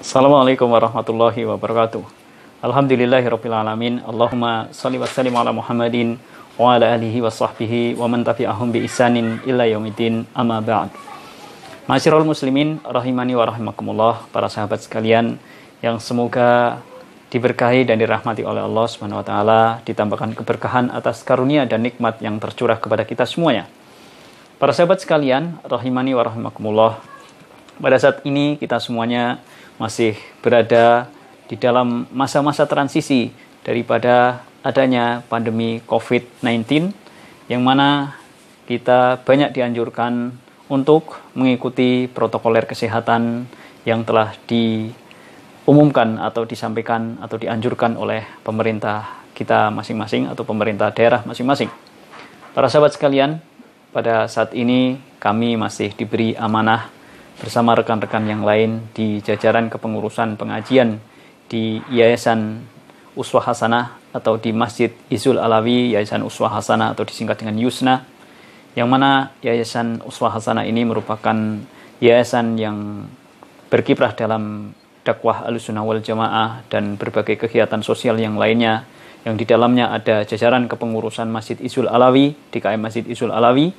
Assalamualaikum warahmatullahi wabarakatuh. Alhamdulillahirabbil alamin. Allahumma shalli wa sallim ala Muhammadin wa ala alihi wa sahbihi wa man tabi'ahum bi ihsanin ila yaumiddin. Amma ba'd. Ma'asyiral muslimin rahimani wa rahimakumullah, para sahabat sekalian yang semoga diberkahi dan dirahmati oleh Allah Subhanahu wa taala, ditambahkan keberkahan atas karunia dan nikmat yang tercurah kepada kita semuanya. Para sahabat sekalian rahimani wa rahimakumullah, pada saat ini kita semuanya masih berada di dalam masa-masa transisi daripada adanya pandemi COVID-19, yang mana kita banyak dianjurkan untuk mengikuti protokoler kesehatan yang telah diumumkan atau disampaikan atau dianjurkan oleh pemerintah kita masing-masing atau pemerintah daerah masing-masing. Para sahabat sekalian, pada saat ini kami masih diberi amanah bersama rekan-rekan yang lain di jajaran kepengurusan pengajian di Yayasan Uswah Hasanah atau di Masjid Izul Alawi, Yayasan Uswah Hasanah atau disingkat dengan Yusna, yang mana Yayasan Uswah Hasanah ini merupakan yayasan yang berkiprah dalam dakwah Ahlussunnah wal Jamaah dan berbagai kegiatan sosial yang lainnya, yang di dalamnya ada jajaran kepengurusan Masjid Izul Alawi, DKM Masjid Izul Alawi,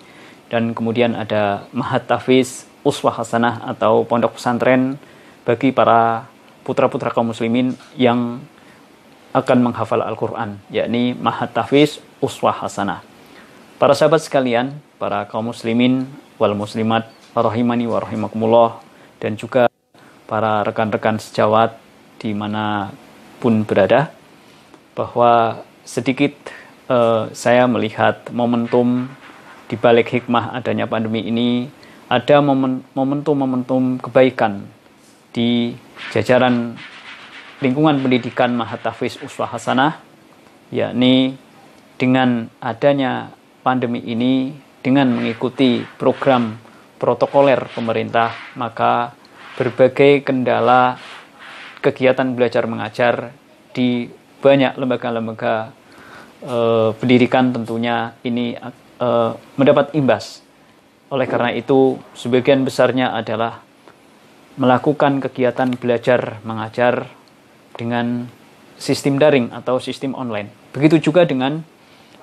dan kemudian ada Mahat Tahfiz Uswah Hasanah atau pondok pesantren bagi para putra-putra kaum muslimin yang akan menghafal Al-Quran, yakni Mahat Tahfiz Uswah Hasanah. Para sahabat sekalian, para kaum muslimin wal muslimat rahimani wa rahimakumullah, dan juga para rekan-rekan sejawat dimanapun berada, bahwa sedikit saya melihat momentum di balik hikmah adanya pandemi ini. Ada momentum kebaikan di jajaran lingkungan pendidikan Mahat Tahfiz Uswah Hasanah, yakni dengan adanya pandemi ini, dengan mengikuti program protokoler pemerintah, maka berbagai kendala kegiatan belajar mengajar di banyak lembaga-lembaga pendidikan tentunya ini mendapat imbas. Oleh karena itu, sebagian besarnya adalah melakukan kegiatan belajar mengajar dengan sistem daring atau sistem online. Begitu juga dengan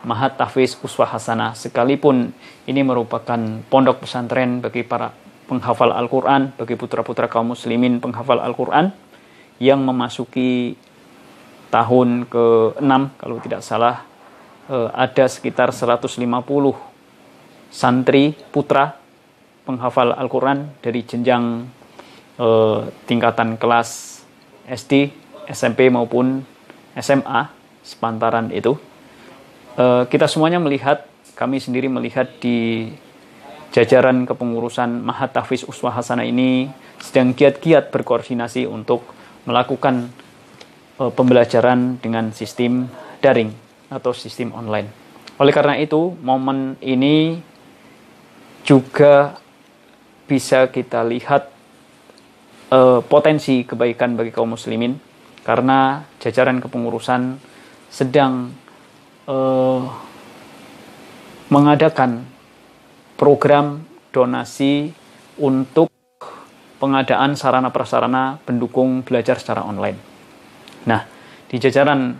Mahat Tahfiz Uswah Hasanah, sekalipun ini merupakan pondok pesantren bagi para penghafal Al-Quran, bagi putra-putra kaum muslimin penghafal Al-Quran yang memasuki tahun ke-6 kalau tidak salah. Ada sekitar 150 santri putra penghafal Al-Quran dari jenjang tingkatan kelas SD, SMP maupun SMA sepantaran itu. Kita semuanya melihat, kami sendiri melihat di jajaran kepengurusan Mahat Tahfiz Uswah Hasanah ini sedang giat-giat berkoordinasi untuk melakukan pembelajaran dengan sistem daring atau sistem online. Oleh karena itu, momen ini juga bisa kita lihat potensi kebaikan bagi kaum muslimin, karena jajaran kepengurusan sedang mengadakan program donasi untuk pengadaan sarana prasarana pendukung belajar secara online. Nah, di jajaran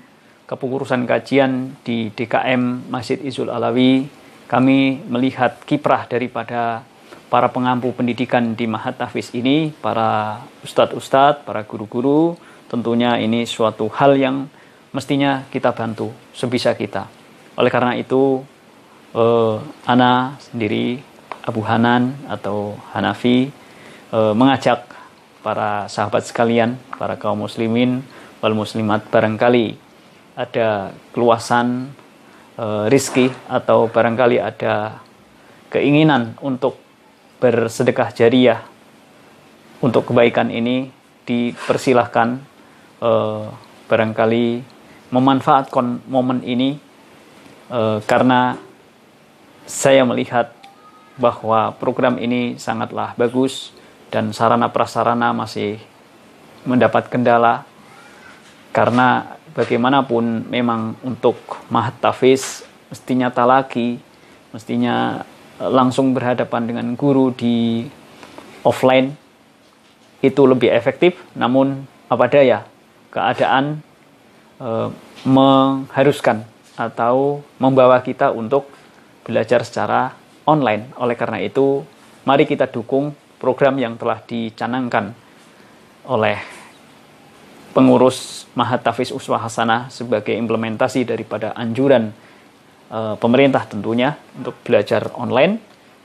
kepengurusan kajian di DKM Masjid Izul Alawi, kami melihat kiprah daripada para pengampu pendidikan di Mahat Tahfiz ini, para ustadz-ustadz, para guru-guru. Tentunya ini suatu hal yang mestinya kita bantu sebisa kita. Oleh karena itu, Ana sendiri, Abu Hanan atau Hanafi, mengajak para sahabat sekalian, para kaum muslimin wal muslimat, barangkali ada keluasan rizki atau barangkali ada keinginan untuk bersedekah jariah untuk kebaikan ini, dipersilahkan barangkali memanfaatkan momen ini, karena saya melihat bahwa program ini sangatlah bagus dan sarana prasarana masih mendapat kendala, karena bagaimanapun memang untuk Mahat Tahfiz mestinya talaki, mestinya langsung berhadapan dengan guru di offline. itu lebih efektif, namun apa daya keadaan mengharuskan atau membawa kita untuk belajar secara online. Oleh karena itu, mari kita dukung program yang telah dicanangkan oleh pengurus Mahat Tahfiz Uswah Hasanah sebagai implementasi daripada anjuran pemerintah tentunya untuk belajar online.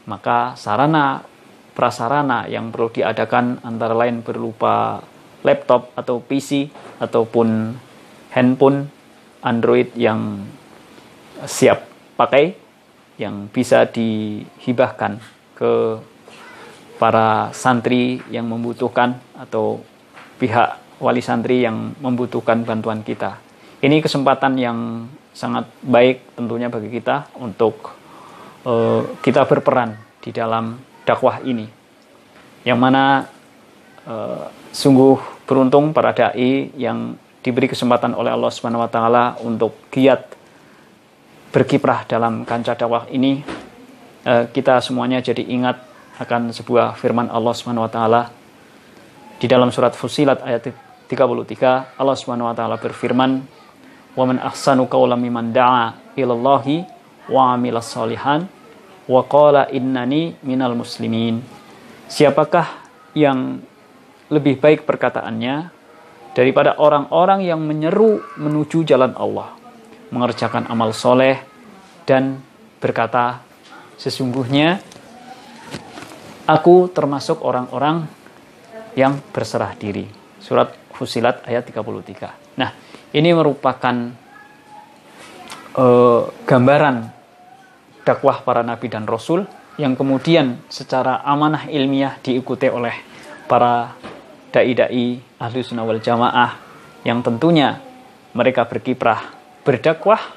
Maka sarana prasarana yang perlu diadakan antara lain berupa laptop atau PC ataupun handphone Android yang siap pakai, yang bisa dihibahkan ke para santri yang membutuhkan atau pihak wali santri yang membutuhkan bantuan kita. Ini kesempatan yang sangat baik tentunya bagi kita untuk kita berperan di dalam dakwah ini, yang mana sungguh beruntung para dai yang diberi kesempatan oleh Allah Subhanahu wa taala untuk giat berkiprah dalam kancah dakwah ini. Kita semuanya jadi ingat akan sebuah firman Allah Subhanahu wa taala di dalam surat Fussilat ayat 33. Allah Subhanahu wa taala berfirman, "Wa man ahsanu qawlan mimman da'a ilallahi wa 'amilas shalihan wa qala innani minal muslimin." Siapakah yang lebih baik perkataannya daripada orang-orang yang menyeru menuju jalan Allah, mengerjakan amal soleh dan berkata, sesungguhnya aku termasuk orang-orang yang berserah diri. Surat Fussilat ayat 33. Nah, ini merupakan gambaran dakwah para nabi dan rasul yang kemudian secara amanah ilmiah diikuti oleh para dai-dai ahli sunnah wal jamaah yang tentunya mereka berkiprah berdakwah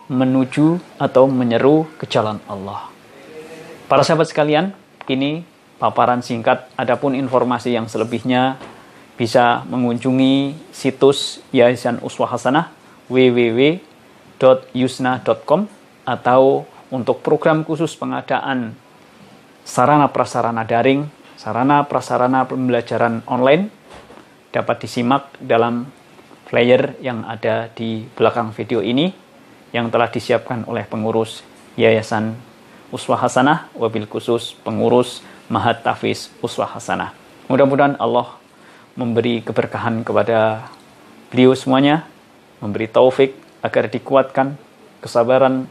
menuju atau menyeru ke jalan Allah. Para sahabat sekalian, ini paparan singkat. Adapun informasi yang selebihnya bisa mengunjungi situs Yayasan Uswah Hasanah www.yusna.com, atau untuk program khusus pengadaan sarana prasarana daring, sarana prasarana pembelajaran online dapat disimak dalam flyer yang ada di belakang video ini yang telah disiapkan oleh pengurus Yayasan Uswah Hasanah, wabil khusus pengurus Mahat Tahfiz Uswah Hasanah. Mudah-mudahan Allah memberi keberkahan kepada beliau semuanya, memberi taufik agar dikuatkan kesabaran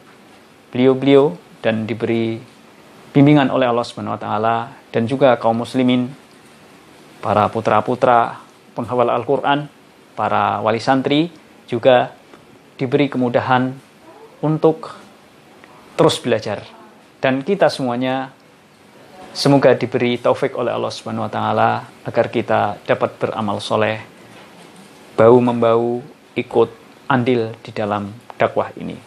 beliau-beliau dan diberi bimbingan oleh Allah Subhanahu wa taala, dan juga kaum muslimin, para putra-putra penghafal Al-Qur'an, para wali santri juga diberi kemudahan untuk terus belajar. Dan kita semuanya semoga diberi taufik oleh Allah Subhanahu wa taala agar kita dapat beramal soleh, bau-membau ikut andil di dalam dakwah ini.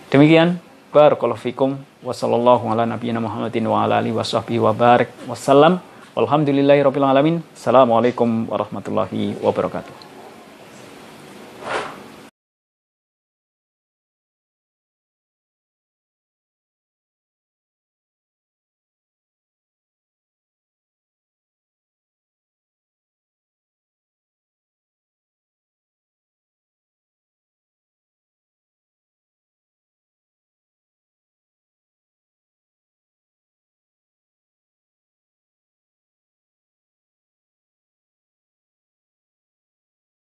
Demikian, barakallahu fikum, wa sallallahu ala nabiyyina Muhammadin wa ala alihi washabbihi wa barik wasallam. Walhamdulillahirabbil alamin. Assalamualaikum warahmatullahi wabarakatuh.